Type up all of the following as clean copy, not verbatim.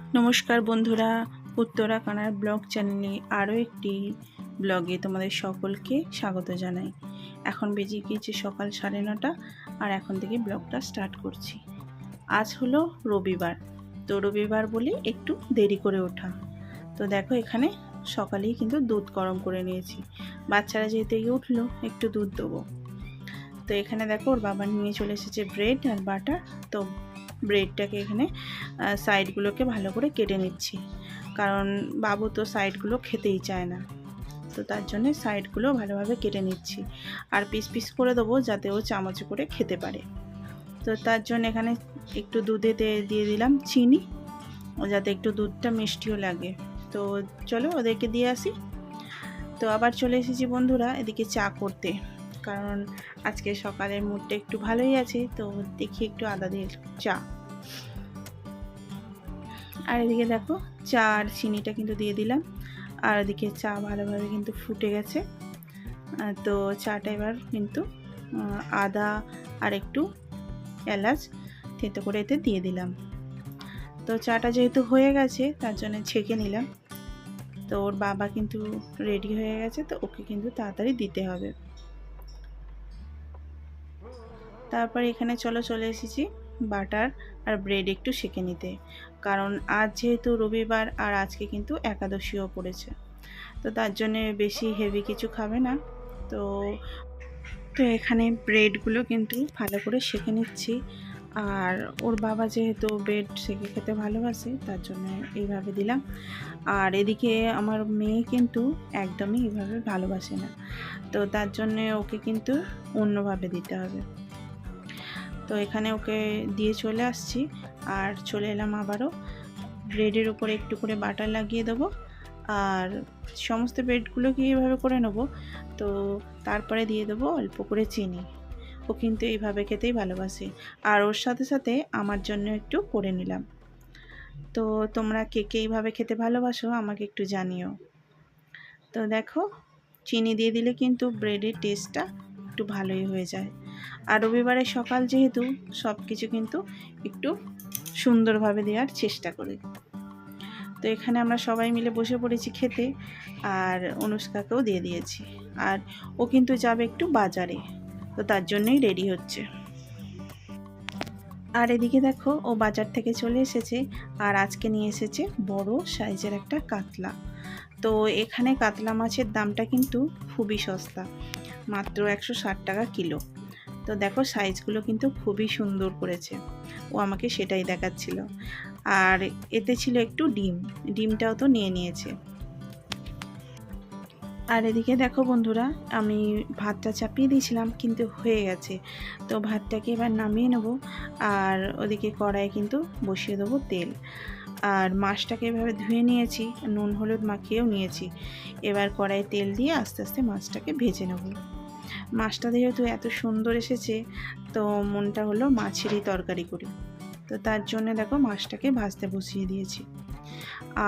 নমস্কার বন্ধুরা, উত্তরা কানার ব্লগ চ্যানেলে আরও একটি ব্লগে তোমাদের সকলকে স্বাগত জানাই। এখন বেজে গিয়েছে সকাল 9:30 আর এখন থেকে ব্লগটা স্টার্ট করছি। আজ হলো রবিবার, তো রবিবার বলে একটু দেরি করে ওঠা। তো দেখো এখানে সকালেই কিন্তু দুধ গরম করে নিয়েছি। বাচ্চারা যেহেতু উঠলো একটু দুধ দেবো। তো এখানে দেখো ওর বাবা নিয়ে চলে এসেছে ব্রেড আর বাটার। তো ব্রেডটাকে এখানে সাইডগুলোকে ভালো করে কেটে নিচ্ছি, কারণ বাবু তো সাইডগুলো খেতেই চায় না। তো তার জন্য সাইডগুলো ভালোভাবে কেটে নিচ্ছি আর পিস পিস করে দেবো যাতে ও চামচে করে খেতে পারে। তো তার জন্য এখানে একটু দুধেতে দিয়ে দিলাম চিনি, ও যাতে একটু দুধটা মিষ্টিও লাগে। তো চলো ওদেরকে দিয়ে আসি। তো আবার চলে এসেছি বন্ধুরা এদিকে চা করতে, কারণ আজকে সকালের মুডটা একটু ভালোই আছে। তো দেখি একটু আদা দিয়ে চা। আর এদিকে দেখো চা আর চিনিটা কিন্তু দিয়ে দিলাম, আর এদিকে চা ভালোভাবে কিন্তু ফুটে গেছে। তো চাটা এবার কিন্তু আদা আর একটু এলাচ থেতো করে এতে দিয়ে দিলাম। তো চাটা যেহেতু হয়ে গেছে তার জন্য ছেঁকে নিলাম। তো ওর বাবা কিন্তু রেডি হয়ে গেছে, তো ওকে কিন্তু তাড়াতাড়ি দিতে হবে। তারপর এখানে চলে এসেছি বাটার আর ব্রেড একটু সেঁকে নিতে, কারণ আজ যেহেতু রবিবার আর আজকে কিন্তু একাদশীও পড়েছে। তো তার জন্য বেশি হেভি কিছু খাবে না। তো তো এখানে ব্রেডগুলো কিন্তু ভালো করে সেঁকে নিচ্ছি। আর ওর বাবা যেহেতু ব্রেড সেঁকে খেতে ভালোবাসে তার জন্য এইভাবে দিলাম। আর এদিকে আমার মেয়ে কিন্তু একদমই এইভাবে ভালোবাসে না, তো তার জন্যে ওকে কিন্তু অন্যভাবে দিতে হবে। তো এখানে ওকে দিয়ে চলে আসছি আর চলে এলাম আবারও ব্রেডের উপরে একটু করে বাটার লাগিয়ে দেবো। আর সমস্ত ব্রেডগুলোকে এইভাবে করে নেব। তো তারপরে দিয়ে দেবো অল্প করে চিনি। ও কিন্তু এইভাবে খেতেই ভালোবাসে। আর ওর সাথে সাথে আমার জন্য একটু করে নিলাম। তো তোমরা কে কে এইভাবে খেতে ভালোবাসো আমাকে একটু জানিও। তো দেখো চিনি দিয়ে দিলে কিন্তু ব্রেডের টেস্টটা একটু ভালোই হয়ে যায়। আর রবিবারের সকাল যেহেতু সব কিছু কিন্তু একটু সুন্দরভাবে দেওয়ার চেষ্টা করি। তো এখানে আমরা সবাই মিলে বসে পড়েছি খেতে, আর অনুষ্কাকেও দিয়ে দিয়েছি। আর ও কিন্তু যাবে একটু বাজারে, তো তার জন্যই রেডি হচ্ছে। আর এদিকে দেখো ও বাজার থেকে চলে এসেছে, আর আজকে নিয়ে এসেছে বড় সাইজের একটা কাতলা। তো এখানে কাতলা মাছের দামটা কিন্তু খুবই সস্তা, মাত্র 160 টাকা কিলো। তো দেখো সাইজগুলো কিন্তু খুবই সুন্দর করেছে, ও আমাকে সেটাই দেখাচ্ছিল। আর এতে ছিল একটু ডিমটাও তো নিয়ে নিয়েছে। আর এদিকে দেখো বন্ধুরা আমি ভাতটা চাপিয়ে দিয়েছিলাম কিন্তু হয়ে গেছে। তো ভাতটাকে এবার নামিয়ে নেব। আর ওদিকে কড়াইয়ে কিন্তু বসিয়ে দেবো তেল। আর মাছটাকে এভাবে ধুয়ে নিয়েছি, নুন হলুদ মাখিয়েও নিয়েছি। এবার কড়াইয়ে তেল দিয়ে আস্তে আস্তে মাছটাকে ভেজে নেব। মাছটা যেহেতু এত সুন্দর এসেছে, তো মনটা হলো মাছেরই তরকারি করি। তো তার জন্য দেখো মাছটাকে ভাজতে বসিয়ে দিয়েছি।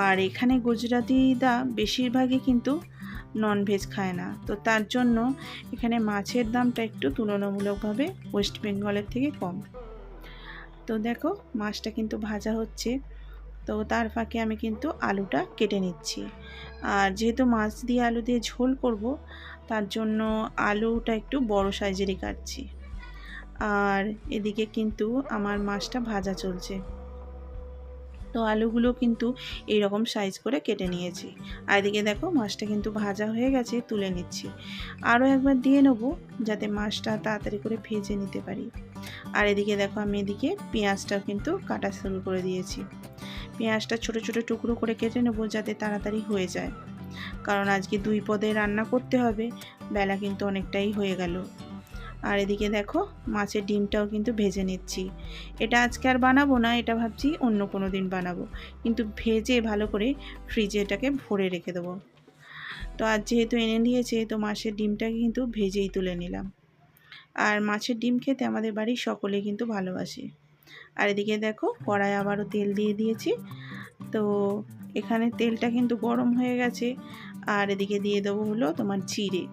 আর এখানে গুজরাটিরা বেশিরভাগই কিন্তু ননভেজ খায় না, তো তার জন্য এখানে মাছের দামটা একটু তুলনামূলকভাবে ওয়েস্ট বেঙ্গলের থেকে কম। তো দেখো মাছটা কিন্তু ভাজা হচ্ছে, তো তার ফাঁকে আমি কিন্তু আলুটা কেটে নিচ্ছি। আর যেহেতু মাছ দিয়ে আলু দিয়ে ঝোল করব, তার জন্য আলুটা একটু বড় সাইজেরই কাটছি। আর এদিকে কিন্তু আমার মাছটা ভাজা চলছে। তো আলুগুলো কিন্তু এইরকম সাইজ করে কেটে নিয়েছি। আর এদিকে দেখো মাছটা কিন্তু ভাজা হয়ে গেছে, তুলে নিচ্ছি। আরও একবার দিয়ে নেবো যাতে মাছটা তাড়াতাড়ি করে ভেজে নিতে পারি। আর এদিকে দেখো আমি এদিকে পেঁয়াজটাও কিন্তু কাটা শুরু করে দিয়েছি। পেঁয়াজটা ছোট ছোট টুকরো করে কেটে নেবো যাতে তাড়াতাড়ি হয়ে যায়, কারণ আজকে 2 পদে রান্না করতে হবে, বেলা কিন্তু অনেকটাই হয়ে গেল। আর এদিকে দেখো মাছের ডিমটাও কিন্তু ভেজে নিচ্ছি। এটা আজকে আর বানাবো না, এটা ভাবছি অন্য কোনো দিন বানাবো, কিন্তু ভেজে ভালো করে ফ্রিজে এটাকে ভরে রেখে দেবো। তো আজ যেহেতু এনে দিয়েছে, তো মাছের ডিমটাকে কিন্তু ভেজেই তুলে নিলাম। আর মাছের ডিম খেতে আমাদের বাড়ির সকলে কিন্তু ভালোবাসে। আর এদিকে দেখো কড়াই আবারও তেল দিয়ে দিয়েছি। তো এখানে তেলটা কিন্তু গরম হয়ে গেছে। আর এদিকে দিয়ে দেবো হলো তোমার জিরে।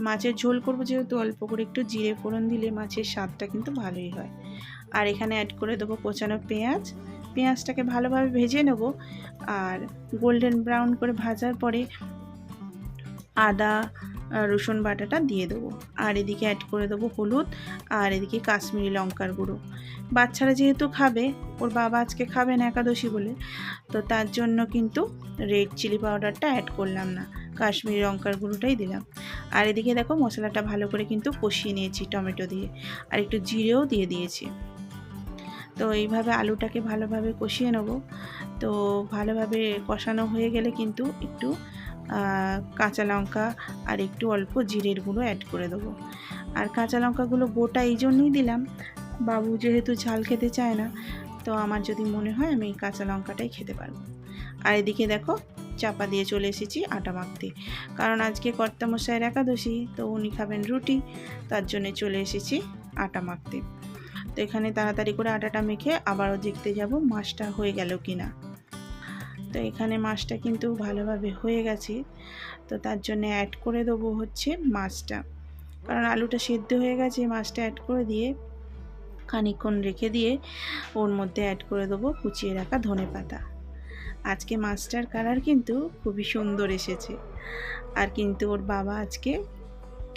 মাছের ঝোল করবো যেহেতু অল্প করে একটু জিরে ফোড়ন দিলে মাছের স্বাদটা কিন্তু ভালোই হয়। আর এখানে অ্যাড করে দেবো কোচানো পেঁয়াজ, পেঁয়াজটাকে ভালোভাবে ভেজে নেব। আর গোল্ডেন ব্রাউন করে ভাজার পরে আদা রসুন বাটাটা দিয়ে দেবো। আর এদিকে অ্যাড করে দেবো হলুদ, আর এদিকে কাশ্মীরি লঙ্কার গুঁড়ো। বাচ্চারা যেহেতু খাবে, ওর বাবা আজকে খাবে না একাদশী বলে, তো তার জন্য কিন্তু রেড চিলি পাউডারটা অ্যাড করলাম না, কাশ্মীরি লঙ্কার গুঁড়োটাই দিলাম। আর এদিকে দেখো মশলাটা ভালো করে কিন্তু কষিয়ে নিয়েছি টমেটো দিয়ে, আর একটু জিরেও দিয়ে দিয়েছি। তো এইভাবে আলুটাকে ভালোভাবে কষিয়ে নেব। তো ভালোভাবে কষানো হয়ে গেলে কিন্তু একটু কাঁচা লঙ্কা আর একটু অল্প জিরের গুঁড়ো অ্যাড করে দেবো। আর কাঁচা লঙ্কাগুলো গোটা এই জন্যই দিলাম, বাবু যেহেতু ঝাল খেতে চায় না, তো আমার যদি মনে হয় আমি এই কাঁচা লঙ্কাটাই খেতে পারবো। আর এদিকে দেখো চাপা দিয়ে চলে এসেছি আটা মাখতে, কারণ আজকে কর্তামশাইয়ের একাদশী, তো উনি খাবেন রুটি, তার জন্য চলে এসেছি আটা মাখতে। তো এখানে তাড়াতাড়ি করে আটাটা মেখে আবারও দেখতে যাব মাছটা হয়ে গেল কিনা। তো এখানে মাছটা কিন্তু ভালোভাবে হয়ে গেছে, তো তার জন্য অ্যাড করে দেবো হচ্ছে মাছটা, কারণ আলুটা সেদ্ধ হয়ে গেছে। মাছটা অ্যাড করে দিয়ে খানিকক্ষণ রেখে দিয়ে ওর মধ্যে অ্যাড করে দেবো কুচিয়ে রাখা ধনেপাতা। আজকে মাছটার কালার কিন্তু খুবই সুন্দর এসেছে। আর কিন্তু ওর বাবা আজকে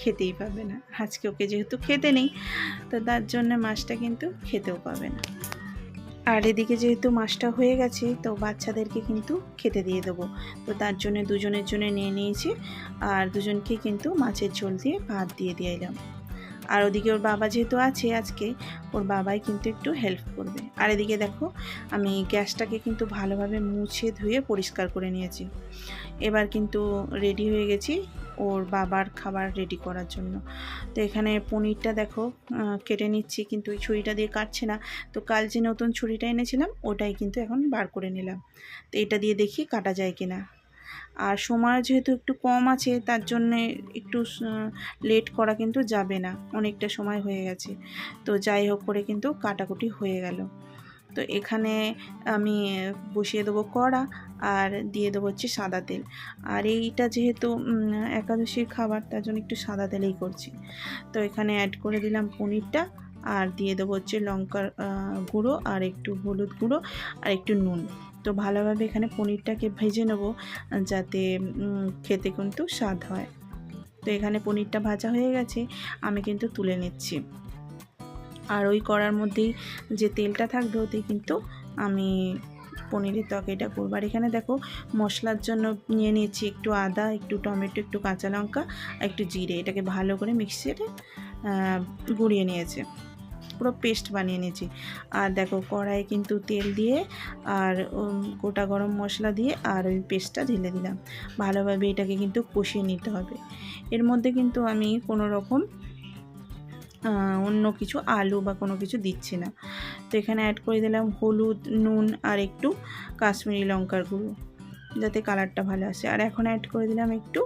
খেতেই পাবে না, আজকে ওকে যেহেতু খেতে নেই, তো তার জন্য মাছটা কিন্তু খেতেও পাবে না। আর এদিকে যেহেতু মাছটা হয়ে গেছে, তো বাচ্চাদেরকে কিন্তু খেতে দিয়ে দেবো। তো তার জন্য দুজনের জন্য নিয়ে নিয়েছি, আর দুজনকে কিন্তু মাছের ঝোল দিয়ে ভাত দিয়ে এলাম। আর ওদিকে ওর বাবা যেহেতু আছে আজকে, ওর বাবাই কিন্তু একটু হেল্প করবে। আর এদিকে দেখো আমি গ্যাসটাকে কিন্তু ভালোভাবে মুছে ধুয়ে পরিষ্কার করে নিয়েছি। এবার কিন্তু রেডি হয়ে গেছি ওর বাবার খাবার রেডি করার জন্য। তো এখানে পনিরটা দেখো কেটে নিচ্ছি, কিন্তু ওই ছুরিটা দিয়ে কাটছে না। তো কাল যে নতুন ছুরিটা এনেছিলাম ওটাই কিন্তু এখন বার করে নিলাম। তো এটা দিয়ে দেখি কাটা যায় কিনা। আর সময় যেহেতু একটু কম আছে, তার জন্যে একটু লেট করা কিন্তু যাবে না, অনেকটা সময় হয়ে গেছে। তো যাই হোক করে কিন্তু কাটাকুটি হয়ে গেল। তো এখানে আমি বসিয়ে দেবো কড়া, আর দিয়ে দেবো হচ্ছে সাদা তেল। আর এইটা যেহেতু একাদশীর খাবার, তার জন্য একটু সাদা তেলেই করছি। তো এখানে অ্যাড করে দিলাম পনিরটা, আর দিয়ে দেবো হচ্ছে লঙ্কার গুঁড়ো, আর একটু হলুদ গুঁড়ো, আর একটু নুন। তো ভালোভাবে এখানে পনিরটাকে ভেজে নেব, যাতে খেতে কিন্তু স্বাদ হয়। তো এখানে পনিরটা ভাজা হয়ে গেছে, আমি কিন্তু তুলে নিচ্ছি। আর ওই কড়ার মধ্যেই যে তেলটা থাকবে, ওতে কিন্তু আমি পনিরের তরকারিটা করবো। আর এখানে দেখো মশলার জন্য নিয়ে নিয়েছি একটু আদা, একটু টমেটো, একটু কাঁচা লঙ্কা, একটু জিরে। এটাকে ভালো করে মিক্সিতে গুঁড়িয়ে নিয়েছে, পুরো পেস্ট বানিয়ে নিয়েছি। আর দেখো কড়াইয়ে কিন্তু তেল দিয়ে আর গোটা গরম মশলা দিয়ে আর ওই পেস্টটা ঢেলে দিলাম। ভালোভাবে এটাকে কিন্তু কষিয়ে নিতে হবে। এর মধ্যে কিন্তু আমি কোনো রকম অন্য কিছু আলু বা কোনো কিছু দিচ্ছি না। তো এখানে অ্যাড করে দিলাম হলুদ, নুন, আর একটু কাশ্মীরি লঙ্কার গুঁড়ো, যাতে কালারটা ভালো আসে। আর এখন অ্যাড করে দিলাম একটু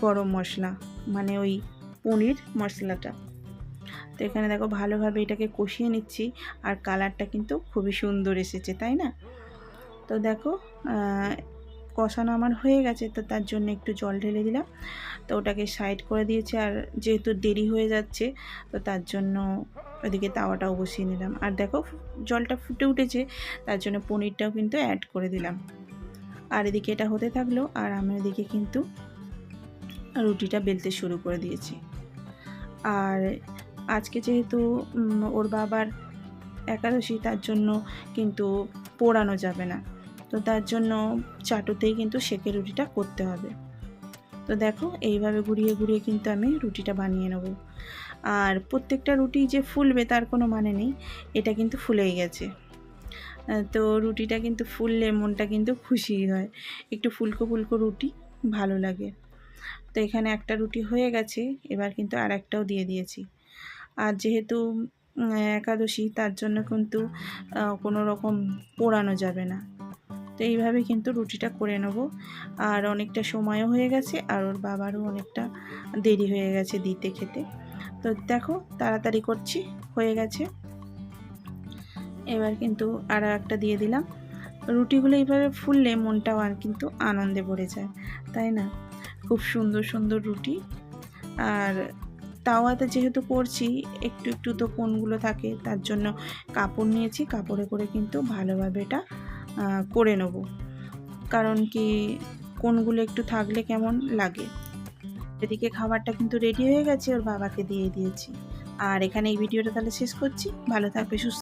গরম মশলা, মানে ওই পনির মশলাটা। তো এখানে দেখো ভালোভাবে এটাকে কষিয়ে নিচ্ছি, আর কালারটা কিন্তু খুবই সুন্দর এসেছে, তাই না? তো দেখো কষানো আমার হয়ে গেছে, তো তার জন্য একটু জল ঢেলে দিলাম। তো ওটাকে সাইড করে দিয়েছি, আর যেহেতু দেরি হয়ে যাচ্ছে, তো তার জন্য ওদিকে তাওয়াটাও বসিয়ে নিলাম। আর দেখো জলটা ফুটে উঠেছে, তার জন্য পনিরটাও কিন্তু অ্যাড করে দিলাম। আর এদিকে এটা হতে থাকলো, আর আমি ওদিকে কিন্তু রুটিটা বেলতে শুরু করে দিয়েছি। আর আজকে যেহেতু ওর বাবার একাদশী, তার জন্য কিন্তু পোড়ানো যাবে না, তো তার জন্য চাটুতেই কিন্তু সেঁকে রুটিটা করতে হবে। তো দেখো এইভাবে ঘুরিয়ে ঘুরিয়ে কিন্তু আমি রুটিটা বানিয়ে নেব। আর প্রত্যেকটা রুটি যে ফুলবে তার কোনো মানে নেই, এটা কিন্তু ফুলেই গেছে। তো রুটিটা কিন্তু ফুললে মনটা কিন্তু খুশি হয়, একটু ফুলকো ফুলকো রুটি ভালো লাগে। তো এখানে একটা রুটি হয়ে গেছে, এবার কিন্তু আর একটাও দিয়ে দিয়েছি। আর যেহেতু একাদশী, তার জন্য কিন্তু কোনো রকম পোড়ানো যাবে না। তো এইভাবে কিন্তু রুটিটা করে নেব। আর অনেকটা সময়ও হয়ে গেছে, আর ওর বাবারও অনেকটা দেরি হয়ে গেছে দিতে খেতে। তো দেখো তাড়াতাড়ি করছি, হয়ে গেছে। এবার কিন্তু আর একটা দিয়ে দিলাম। রুটিগুলো এইভাবে ফুললে মনটাও আর কিন্তু আনন্দে ভরে যায়, তাই না? খুব সুন্দর সুন্দর রুটি। আর তাওয়াতে যেহেতু করছি একটু একটু তো কোণগুলো থাকে, তার জন্য কাপড় নিয়েছি, কাপড়ে করে কিন্তু ভালোভাবে এটা করে নেব, কারণ কি কোণগুলো একটু থাকলে কেমন লাগে। এদিকে খাবারটা কিন্তু রেডি হয়ে গেছে, ওর বাবাকে দিয়ে দিয়েছি। আর এখানে এই ভিডিওটা তাহলে শেষ করছি। ভালো থাকবে, সুস্থ